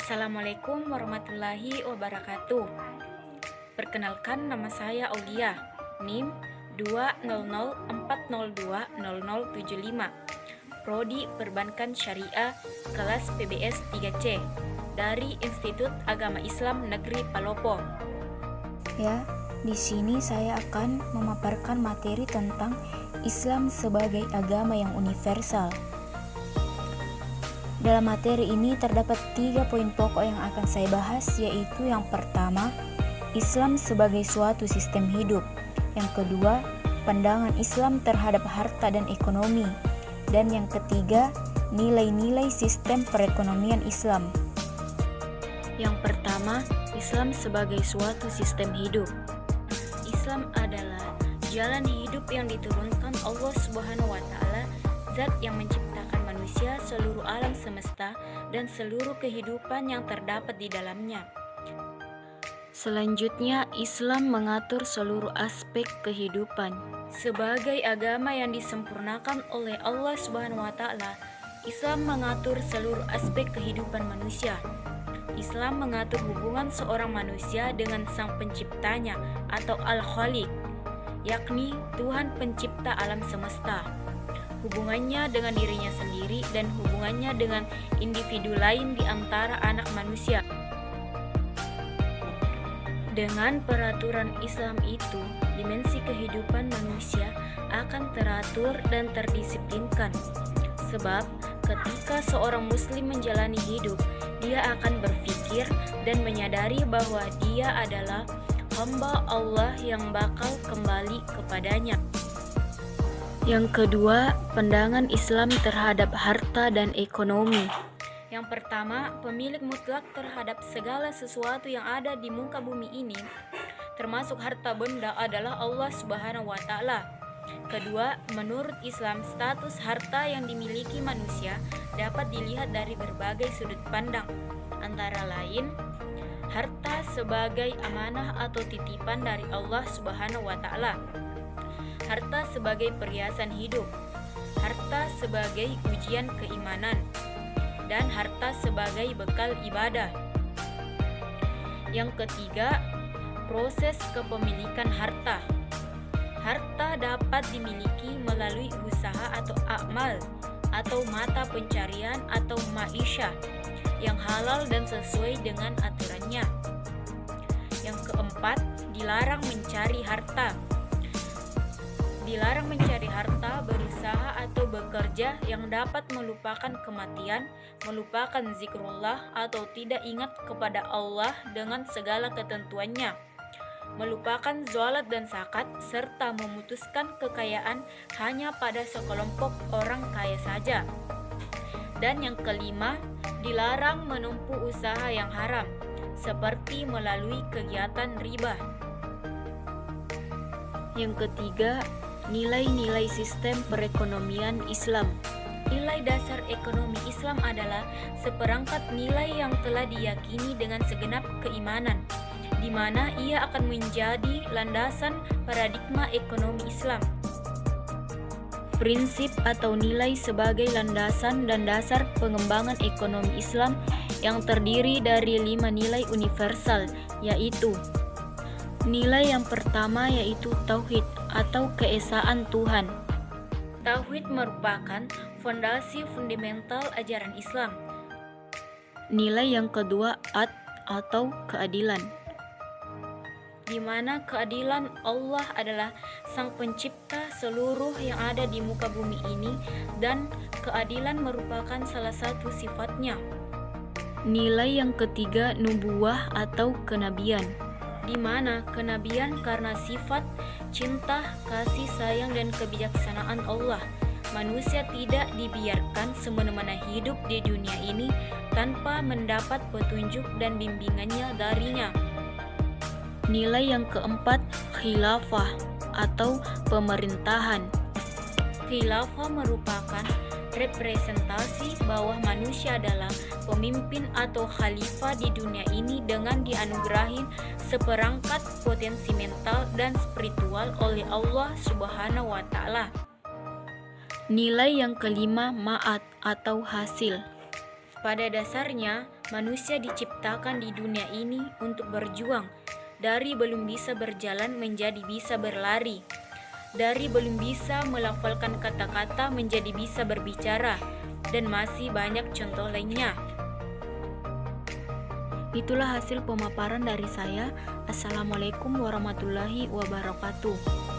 Assalamualaikum warahmatullahi wabarakatuh. Perkenalkan, nama saya Aulia, NIM 20040200075, Prodi Perbankan Syariah, kelas PBS 3C, dari Institut Agama Islam Negeri Palopo. Ya, di sini saya akan memaparkan materi tentang Islam sebagai agama yang universal. Dalam materi ini terdapat 3 poin pokok yang akan saya bahas, yaitu yang pertama, Islam sebagai suatu sistem hidup. Yang kedua, pandangan Islam terhadap harta dan ekonomi. Dan yang ketiga, nilai-nilai sistem perekonomian Islam. Yang pertama, Islam sebagai suatu sistem hidup. Islam adalah jalan hidup yang diturunkan Allah Subhanahu wa Ta'ala, Zat yang menciptakan manusia, seluruh alam semesta, dan seluruh kehidupan yang terdapat di dalamnya. Selanjutnya, Islam mengatur seluruh aspek kehidupan. Sebagai agama yang disempurnakan oleh Allah Subhanahu wa Ta'ala, Islam mengatur seluruh aspek kehidupan manusia. Islam mengatur hubungan seorang manusia dengan Sang Penciptanya atau Al-Khaliq, yakni Tuhan pencipta alam semesta. Hubungannya dengan dirinya sendiri dan hubungannya dengan individu lain di antara anak manusia. Dengan peraturan Islam itu, dimensi kehidupan manusia akan teratur dan terdisiplinkan. Sebab ketika seorang muslim menjalani hidup, dia akan berpikir dan menyadari bahwa dia adalah hamba Allah yang bakal kembali kepadanya. Yang kedua, pandangan Islam terhadap harta dan ekonomi. Yang pertama, pemilik mutlak terhadap segala sesuatu yang ada di muka bumi ini, termasuk harta benda, adalah Allah Subhanahu wa Ta'ala. Kedua, menurut Islam, status harta yang dimiliki manusia dapat dilihat dari berbagai sudut pandang, antara lain harta sebagai amanah atau titipan dari Allah Subhanahu wa Ta'ala, harta sebagai perhiasan hidup, harta sebagai ujian keimanan, dan harta sebagai bekal ibadah. Yang ketiga, proses kepemilikan harta. Harta dapat dimiliki melalui usaha atau amal, atau mata pencarian atau maisha yang halal dan sesuai dengan aturannya. Yang keempat, dilarang mencari harta. Dilarang mencari harta, berusaha atau bekerja yang dapat melupakan kematian, melupakan zikrullah atau tidak ingat kepada Allah dengan segala ketentuannya, melupakan sholat dan zakat, serta memutuskan kekayaan hanya pada sekelompok orang kaya saja. Dan yang kelima, dilarang menempuh usaha yang haram, seperti melalui kegiatan riba. Yang ketiga, nilai-nilai sistem perekonomian Islam. Nilai dasar ekonomi Islam adalah seperangkat nilai yang telah diyakini dengan segenap keimanan, di mana ia akan menjadi landasan paradigma ekonomi Islam. Prinsip atau nilai sebagai landasan dan dasar pengembangan ekonomi Islam yang terdiri dari 5 nilai universal, yaitu nilai yang pertama yaitu Tauhid atau keesaan Tuhan. Tauhid merupakan fondasi fundamental ajaran Islam. Nilai yang kedua atau keadilan, di mana keadilan Allah adalah Sang Pencipta seluruh yang ada di muka bumi ini, dan keadilan merupakan salah satu sifatnya. Nilai yang ketiga, nubuwah atau kenabian, di mana kenabian karena sifat cinta, kasih sayang, dan kebijaksanaan Allah, manusia tidak dibiarkan semena-mena hidup di dunia ini tanpa mendapat petunjuk dan bimbingannya darinya. Nilai yang keempat, khilafah atau pemerintahan. Khilafah merupakan representasi bahwa manusia adalah pemimpin atau khalifah di dunia ini dengan dianugerahi seperangkat potensi mental dan spiritual oleh Allah Subhanahu wa Ta'ala. Nilai yang kelima, ma'at atau hasil. Pada dasarnya, manusia diciptakan di dunia ini untuk berjuang, dari belum bisa berjalan menjadi bisa berlari, dari belum bisa melafalkan kata-kata menjadi bisa berbicara, dan masih banyak contoh lainnya. Itulah hasil pemaparan dari saya. Assalamualaikum warahmatullahi wabarakatuh.